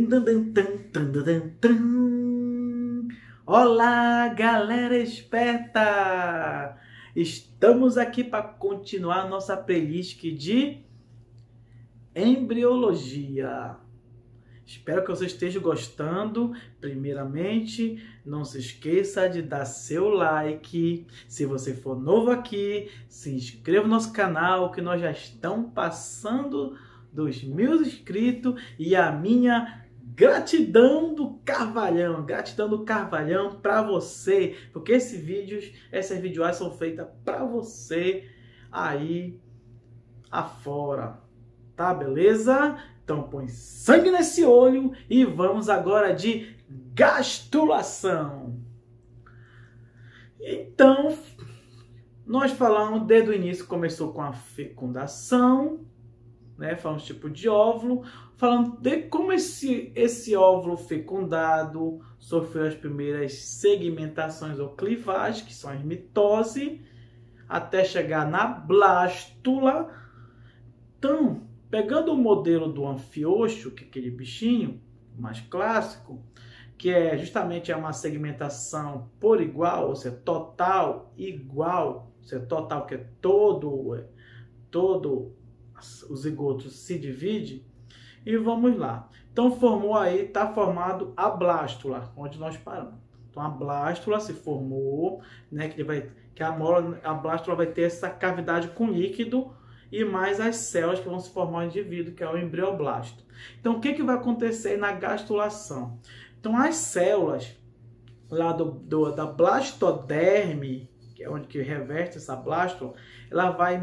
Dun, dun, dun, dun, dun, dun, dun. Olá, galera esperta! Estamos aqui para continuar nossa playlist de embriologia. Espero que você esteja gostando. Primeiramente, não se esqueça de dar seu like. Se você for novo aqui, se inscreva no nosso canal, que nós já estamos passando dos 1000 inscritos. E a minha gratidão do Carvalhão para você, porque essas videoagens são feitas para você aí afora, tá beleza? Então põe sangue nesse olho e vamos agora de gastrulação. Então, nós falamos desde o início, começou com a fecundação, né? Falamos tipo de óvulo, falando de como esse óvulo fecundado sofreu as primeiras segmentações ou clivagens, que são as mitose, até chegar na blástula. Então, pegando o modelo do anfioxo, que é aquele bichinho mais clássico, que é justamente uma segmentação por igual, ou seja, total igual, ou seja, total que é todo o zigoto se divide. E vamos lá. Então formou aí, está formado a blástula, onde nós paramos. Então a blástula se formou, né, a blástula vai ter essa cavidade com líquido e mais as células que vão se formar no indivíduo, que é o embrioblasto. Então o que vai acontecer na gastrulação? Então as células lá da blastoderme, que é onde que reveste essa blástula, ela vai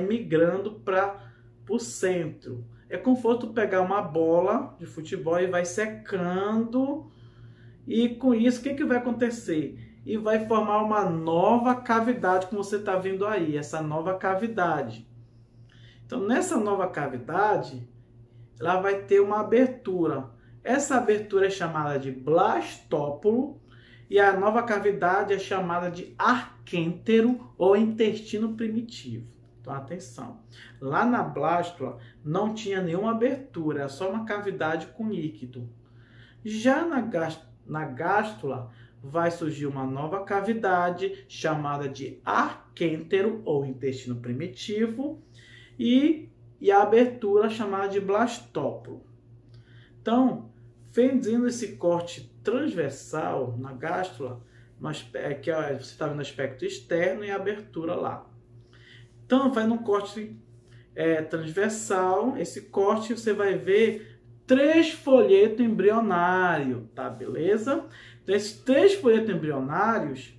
migrando para o centro. É como se fosse pegar uma bola de futebol e vai secando, e com isso o que vai acontecer? E vai formar uma nova cavidade, como você está vendo aí, essa nova cavidade. Então nessa nova cavidade, ela vai ter uma abertura. Essa abertura é chamada de blastópulo, e a nova cavidade é chamada de arquêntero ou intestino primitivo. Então, atenção. Lá na blástula não tinha nenhuma abertura, era só uma cavidade com líquido. Já na gástrula vai surgir uma nova cavidade chamada de arquêntero ou intestino primitivo e a abertura chamada de blastópulo. Então, fazendo esse corte transversal na gástrula, que você está vendo o aspecto externo e a abertura lá. Então, faz um corte transversal. Esse corte você vai ver 3 folhetos embrionários, tá? Beleza? Então, esses 3 folhetos embrionários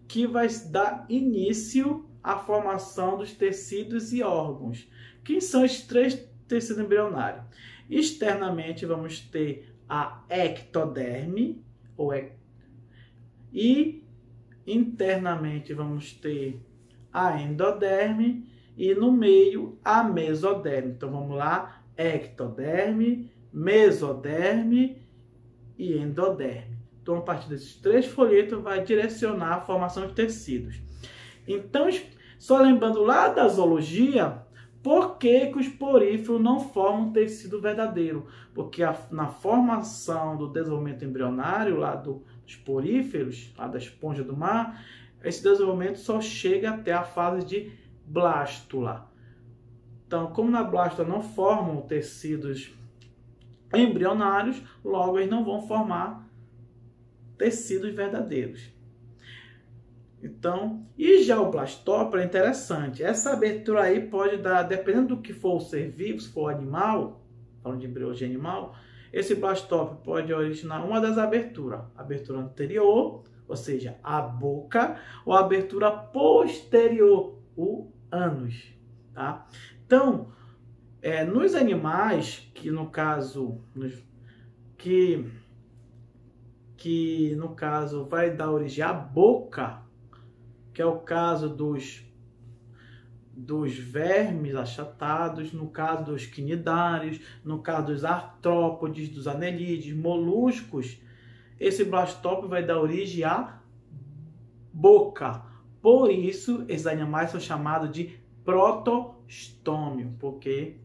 que vai dar início à formação dos tecidos e órgãos. Quem são esses 3 tecidos embrionários? Externamente, vamos ter a ectoderme, e internamente vamos ter a endoderme, e no meio a mesoderme. Então vamos lá, ectoderme, mesoderme e endoderme. Então a partir desses 3 folhetos vai direcionar a formação de tecidos. Então, só lembrando lá da zoologia, por que os poríferos não formam tecido verdadeiro? Porque na formação do desenvolvimento embrionário lá dos poríferos, lá da esponja do mar, esse desenvolvimento só chega até a fase de blástula. Então, como na blástula não formam tecidos embrionários, logo eles não vão formar tecidos verdadeiros. Então, e já o blastópolo é interessante. Essa abertura aí pode dar, dependendo do que for o ser vivo, se for animal, falando de embriologia animal, esse blastópolo pode originar uma das aberturas. Abertura anterior, ou seja, a boca, ou a abertura posterior, o ânus, tá? Então, nos animais, que no caso, vai dar origem à boca, que é o caso dos vermes achatados, no caso dos quinidários, no caso dos artrópodes, dos anelídeos, moluscos, esse blastópolo vai dar origem à boca. Por isso, esses animais são chamados de protostômio, porque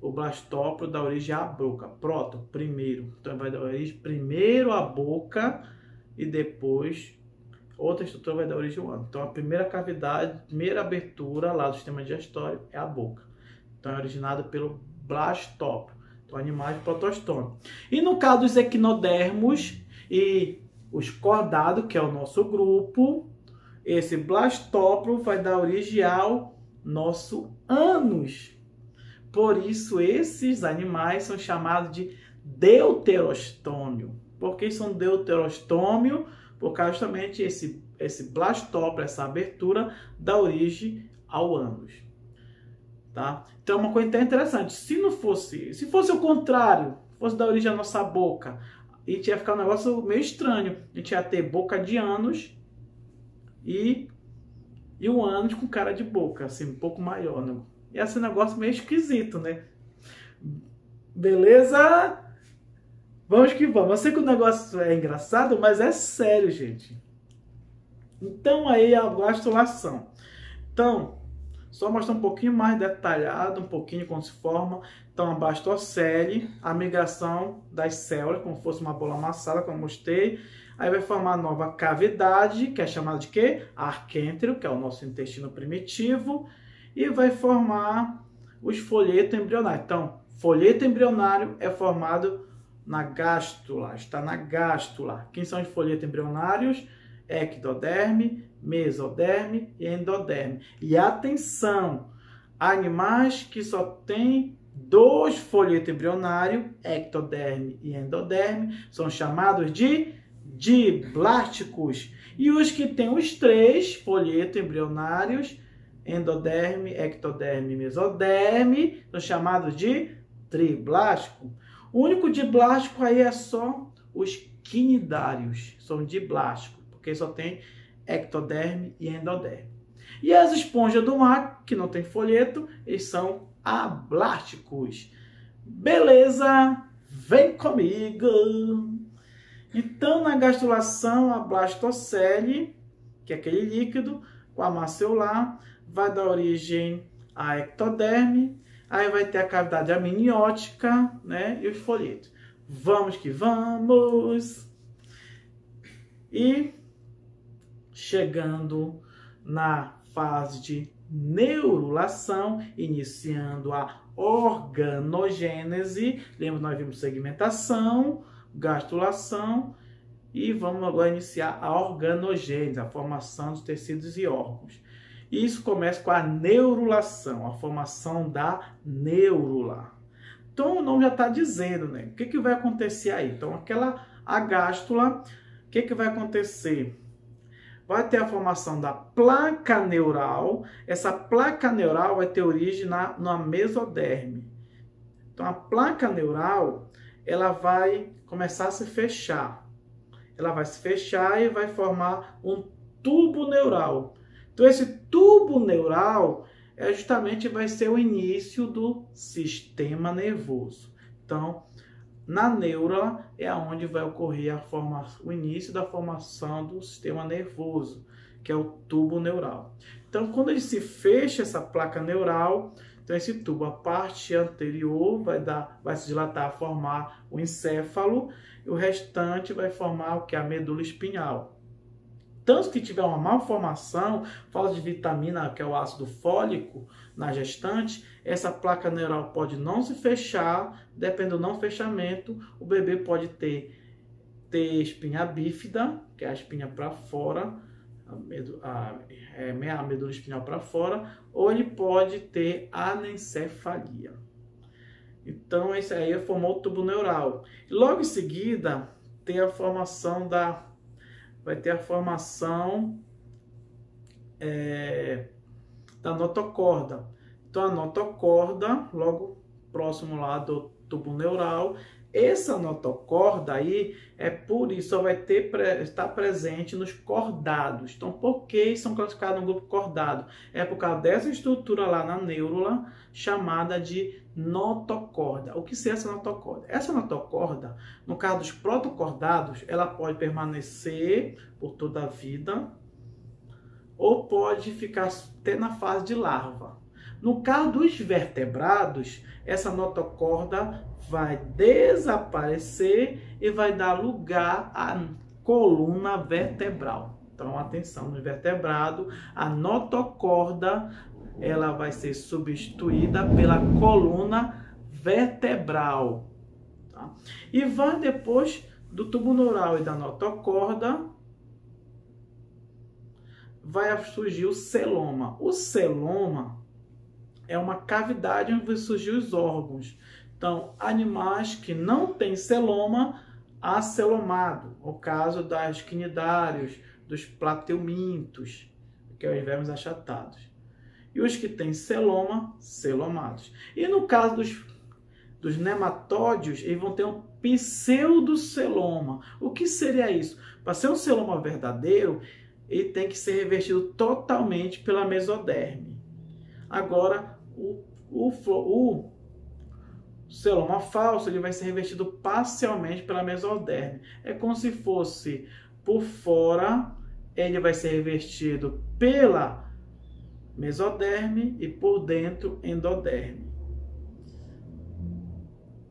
o blastóporo dá origem à boca. Próton, primeiro. Então vai dar origem primeiro à boca e depois outra estrutura vai dar origem ao ânus. Então a primeira cavidade, primeira abertura lá do sistema digestório é a boca. Então é originado pelo blastóporo. Então animais protostômicos. E no caso dos equinodermos e os cordados, que é o nosso grupo, esse blastóporo vai dar origem ao nosso ânus. Por isso, esses animais são chamados de deuterostômio. Por que são deuterostômio? Por causa justamente esse blastóporo, essa abertura, dá origem ao ânus. Tá? Então, é uma coisa até interessante. Se fosse o contrário, fosse dar origem à nossa boca, a gente ia ficar um negócio meio estranho. A gente ia ter boca de ânus e o ânus com cara de boca, assim, um pouco maior, né? Ia ser um negócio meio esquisito, né? Beleza? Vamos que vamos. Eu sei que o negócio é engraçado, mas é sério, gente. Então, aí a blastulação. Então, só mostrar um pouquinho mais detalhado, um pouquinho como se forma. Então, a blastocele, a migração das células, como se fosse uma bola amassada, como eu mostrei. Aí vai formar a nova cavidade, que é chamada de quê? Arquêntero, que é o nosso intestino primitivo. E vai formar os folhetos embrionários. Então, folheto embrionário é formado na gástula, está na gástula. Quem são os folhetos embrionários? Ectoderme, mesoderme e endoderme. E atenção, animais que só têm 2 folhetos embrionários, ectoderme e endoderme, são chamados de diblásticos. E os que têm os 3 folhetos embrionários, endoderme, ectoderme e mesoderme, são chamados de triblástico. O único diblástico aí é só os quinidários, são diblásticos, porque só tem ectoderme e endoderme. E as esponjas do mar, que não tem folheto, eles são ablásticos. Beleza? Vem comigo! Então, na gastrulação, a blastocele, que é aquele líquido, com a massa celular, vai dar origem à ectoderme, aí vai ter a cavidade amniótica, né, e os folhetos. Vamos que vamos! E chegando na fase de neurulação, iniciando a organogênese. Lembra que nós vimos segmentação, gastrulação e vamos agora iniciar a organogênese, a formação dos tecidos e órgãos. Isso começa com a neurulação, a formação da neurula. Então o nome já está dizendo, né? O que vai acontecer aí? Então a gástula, o que vai acontecer? Vai ter a formação da placa neural. Essa placa neural vai ter origem na mesoderme. Então a placa neural, ela vai começar a se fechar. Ela vai se fechar e vai formar um tubo neural. Então esse tubo neural justamente vai ser o início do sistema nervoso. Então, na neurula é onde vai ocorrer o início da formação do sistema nervoso, que é o tubo neural. Então, quando ele se fecha, essa placa neural, então esse tubo, a parte anterior vai se dilatar, formar o encéfalo, e o restante vai formar o que? A medula espinhal. Tanto que tiver uma malformação, falta de vitamina, que é o ácido fólico, na gestante, essa placa neural pode não se fechar, dependendo do não fechamento, o bebê pode ter espinha bífida, que é a espinha para fora, a medula espinhal para fora, ou ele pode ter anencefalia. Então, esse aí formou o tubo neural. E logo em seguida, tem a formação vai ter a formação da notocorda. Então, a notocorda, logo próximo lá do tubo neural, essa notocorda aí, por isso, só vai estar presente nos cordados. Então, por que são classificados no grupo cordado? É por causa dessa estrutura lá na neurula, chamada de notocorda. O que é essa notocorda? Essa notocorda, no caso dos protocordados, ela pode permanecer por toda a vida ou pode ficar até na fase de larva. No caso dos vertebrados, essa notocorda vai desaparecer e vai dar lugar à coluna vertebral. Então, atenção, no vertebrado, a notocorda ela vai ser substituída pela coluna vertebral. Tá? E vai depois do tubo neural e da notocorda, vai surgir o celoma. O celoma é uma cavidade onde vai surgir os órgãos. Então, animais que não têm celoma, acelomado. O caso das quinidários, dos plateumintos, que é os vermes achatados. E os que têm celoma, celomados. E no caso dos nematódios, eles vão ter um pseudoceloma. O que seria isso? Para ser um celoma verdadeiro, ele tem que ser revestido totalmente pela mesoderme. Agora, o celoma falso ele vai ser revestido parcialmente pela mesoderme. É como se fosse por fora, ele vai ser revestido pela mesoderme e por dentro endoderme.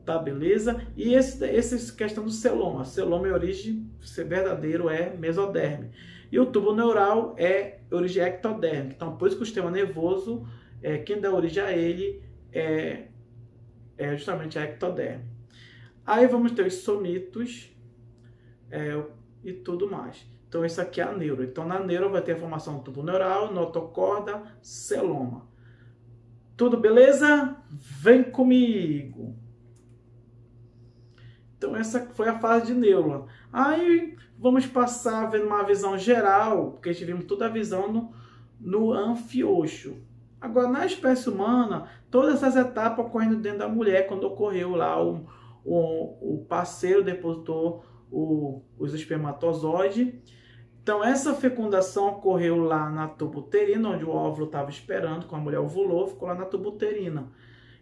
Tá, beleza? E essa questão do celoma. Celoma é origem, ser verdadeiro, é mesoderme. E o tubo neural é origem ectodérmica. Então, por isso que o sistema nervoso, quem dá origem a ele é justamente a ectoderme. Aí vamos ter os somitos e tudo mais. Então, isso aqui é a neuro. Então, na neuro vai ter a formação do tubo neural, notocorda, celoma. Tudo beleza? Vem comigo! Então, essa foi a fase de neuro. Aí, vamos passar vendo uma visão geral, porque a gente viu toda a visão no anfioxo. Agora, na espécie humana, todas essas etapas ocorrendo dentro da mulher, quando ocorreu lá o parceiro depositou os espermatozoides. Então, essa fecundação ocorreu lá na tuba uterina, onde o óvulo estava esperando, quando a mulher ovulou, ficou lá na tuba uterina.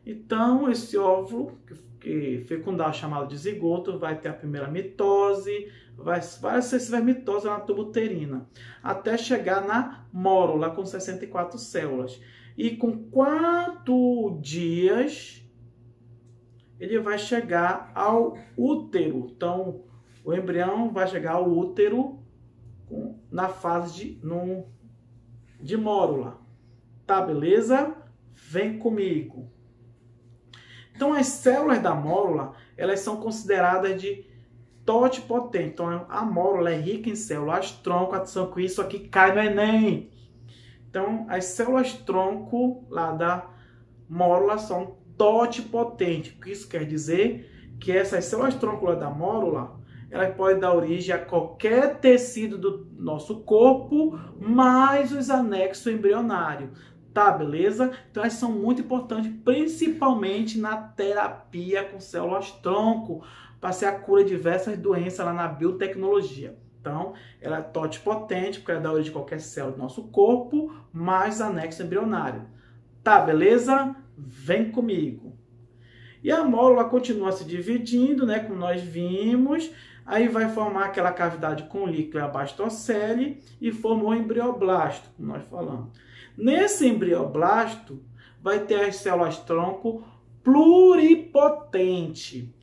Então, esse óvulo, que fecundar, chamado de zigoto, vai ter a primeira mitose, vai ser mitose na tuba uterina, até chegar na mórula, com 64 células. E com 4 dias, ele vai chegar ao útero. Então, o embrião vai chegar ao útero na fase de mórula. Tá, beleza? Vem comigo. Então, as células da mórula, elas são consideradas de totipotente. Então, a mórula é rica em células-tronco. Atenção que isso aqui cai no Enem. Então, as células-tronco lá da mórula são totipotentes. O que isso quer dizer? Que essas células-tronco lá da mórula, elas podem dar origem a qualquer tecido do nosso corpo, mais os anexos embrionários. Tá, beleza? Então, elas são muito importantes, principalmente na terapia com células-tronco, para ser a cura de diversas doenças lá na biotecnologia. Então, ela é totipotente, porque ela dá origem a qualquer célula do nosso corpo, mais anexo embrionário. Tá, beleza? Vem comigo. E a mórula continua se dividindo, né, como nós vimos. Aí vai formar aquela cavidade com líquido abastocele e formou o embrioblasto, como nós falamos. Nesse embrioblasto, vai ter as células-tronco pluripotente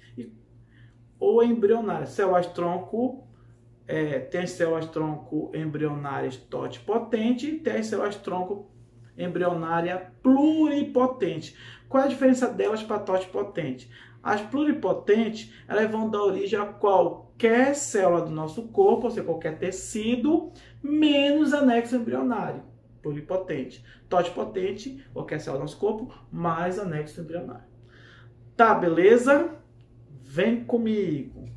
ou embrionárias. Células-tronco, tem as células-tronco embrionárias totipotente e tem as células-tronco embrionária pluripotente. Qual é a diferença delas para totipotente? As pluripotentes, elas vão dar origem a qualquer célula do nosso corpo, ou seja, qualquer tecido, menos anexo embrionário. Pluripotente. Totipotente, qualquer célula do nosso corpo, mais anexo embrionário. Tá, beleza? Vem comigo.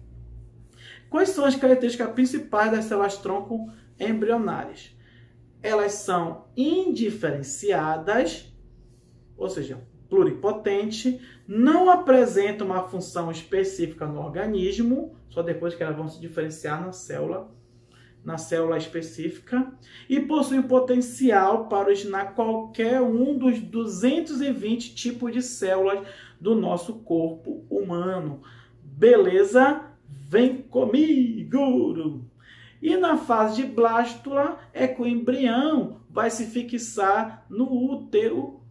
Quais são as características principais das células-tronco embrionárias? Elas são indiferenciadas, ou seja, pluripotente, não apresentam uma função específica no organismo, só depois que elas vão se diferenciar na célula específica, e possuem potencial para originar qualquer um dos 220 tipos de células do nosso corpo humano. Beleza? Vem comigo! E na fase de blástula é que o embrião vai se fixar no útero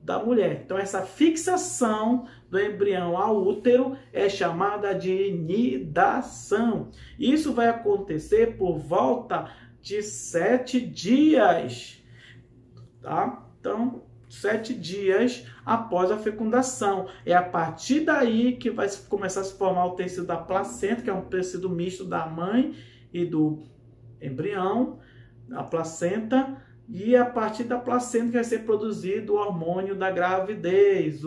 da mulher. Então, essa fixação do embrião ao útero é chamada de nidação. Isso vai acontecer por volta de 7 dias, tá? Então, 7 dias após a fecundação. É a partir daí que vai começar a se formar o tecido da placenta, que é um tecido misto da mãe e do embrião, a placenta, e a partir da placenta que vai ser produzido o hormônio da gravidez,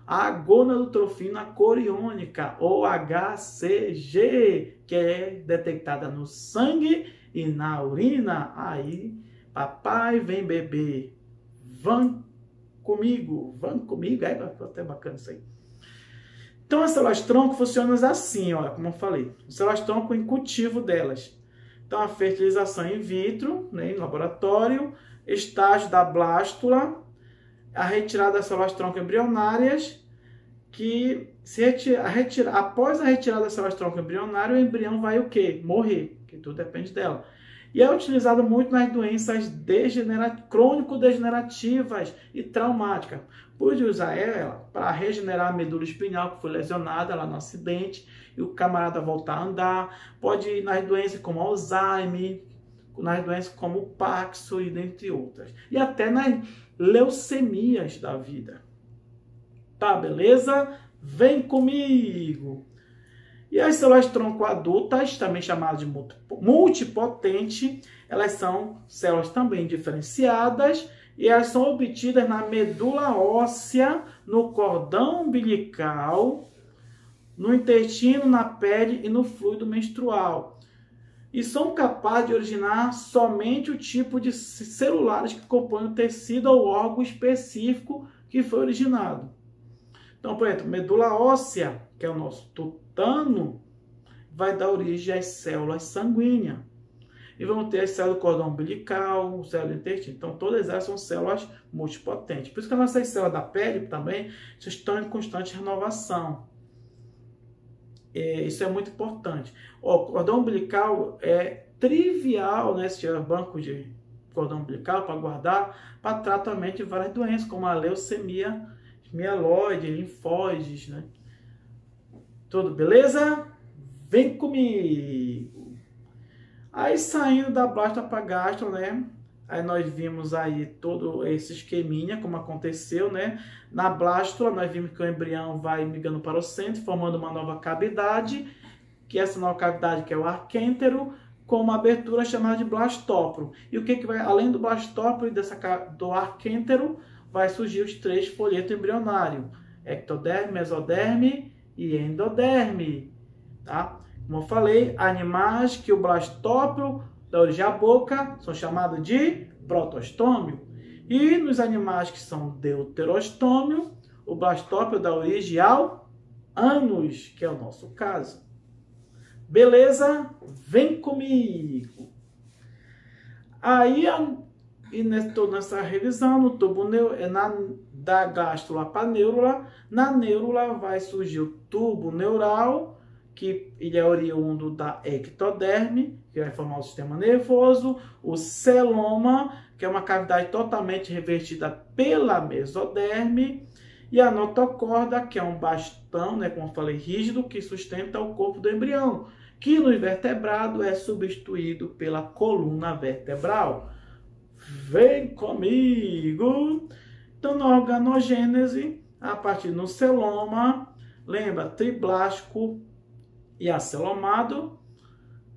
a gonadotrofina coriônica, ou HCG, que é detectada no sangue e na urina. Aí, papai vem beber, vão comigo, é até bacana isso aí. Então, as células-tronco funcionam assim, olha, como eu falei, as células-tronco em cultivo delas. Então, a fertilização in vitro, né, em laboratório, estágio da blástula, a retirada das células-tronco embrionárias, que após a retirada das células-tronco embrionárias, o embrião vai o quê? Morrer, que tudo depende dela. E é utilizado muito nas doenças crônico-degenerativas e traumáticas. Pude usar ela para regenerar a medula espinhal que foi lesionada lá no acidente e o camarada voltar a andar. Pode ir nas doenças como Alzheimer, nas doenças como o Parkinson e dentre outras. E até nas leucemias da vida. Tá, beleza? Vem comigo! E as células-tronco adultas, também chamadas de multipotente, elas são células também diferenciadas e elas são obtidas na medula óssea, no cordão umbilical, no intestino, na pele e no fluido menstrual. E são capazes de originar somente o tipo de celulares que compõem o tecido ou órgão específico que foi originado. Então, por exemplo, medula óssea, que é o nosso tutano, vai dar origem às células sanguíneas. E vamos ter as células do cordão umbilical, células do intestino. Então, todas elas são células multipotentes. Por isso que as nossas células da pele também estão em constante renovação. Isso é muito importante. O cordão umbilical é trivial, né? Se tiver banco de cordão umbilical para guardar para tratamento de várias doenças, como a leucemia mieloide, linfóides, né? Tudo beleza? Vem comigo! Aí saindo da blástula para gastro, né? Aí nós vimos aí todo esse esqueminha, como aconteceu, né? Na blástula, nós vimos que o embrião vai migrando para o centro, formando uma nova cavidade, que essa nova cavidade que é o arquêntero, com uma abertura chamada de blastóporo. E o que vai, além do blastóporo e do arquêntero, vai surgir os 3 folhetos embrionários: ectoderme, mesoderme e endoderme, tá? Como eu falei, animais que o blastóporo dá origem à boca são chamados de protostômio. E nos animais que são deuterostômio, o blastóporo dá origem ao ânus, que é o nosso caso. Beleza? Vem comigo! Aí, nessa revisão, no tubo da gástrula para a neurula, na neurula vai surgir o tubo neural, que ele é oriundo da ectoderme, que vai formar o sistema nervoso, o celoma, que é uma cavidade totalmente revestida pela mesoderme, e a notocorda, que é um bastão, né, como eu falei, rígido, que sustenta o corpo do embrião, que no invertebrado é substituído pela coluna vertebral. Vem comigo! Então, na organogênese, a partir do celoma, lembra, triblástico e acelomado,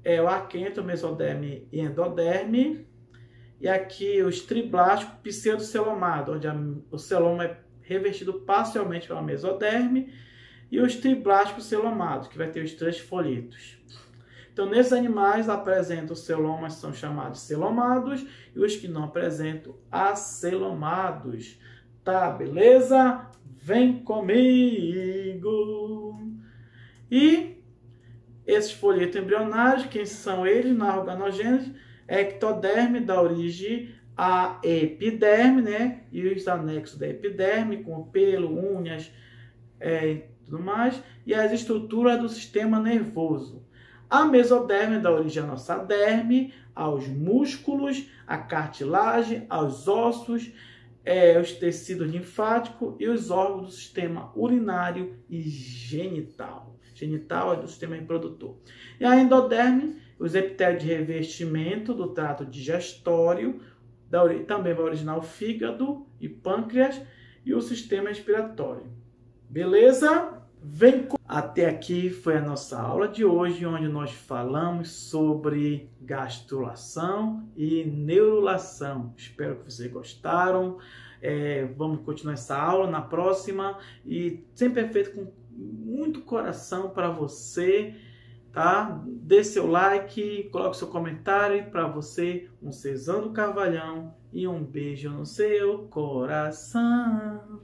é o arquêntero, mesoderme e endoderme. E aqui os triblásticos, pseudocelomado, onde o celoma é revestido parcialmente pela mesoderme, e os triblásticos celomados, que vai ter os 3 folhetos. Então, nesses animais apresentam os celomas, são chamados celomados, e os que não apresentam, acelomados. Tá, beleza? Vem comigo! E esses folhetos embrionários, quem são eles na organogênese? Ectoderme dá origem à epiderme, né? E os anexos da epiderme, com pelo, unhas e tudo mais. E as estruturas do sistema nervoso. A mesoderme dá origem à nossa derme, aos músculos, à cartilagem, aos ossos, os tecidos linfáticos e os órgãos do sistema urinário e genital. Genital é do sistema reprodutor. E a endoderme, os epitélio de revestimento do trato digestório, também vai originar o fígado e pâncreas e o sistema respiratório. Beleza? Até aqui foi a nossa aula de hoje, onde nós falamos sobre gastrulação e neurulação. Espero que vocês gostaram. Vamos continuar essa aula na próxima e sempre é feito com muito coração para você, tá? Dê seu like, coloque seu comentário. Para você, um Cezano Carvalhão e um beijo no seu coração.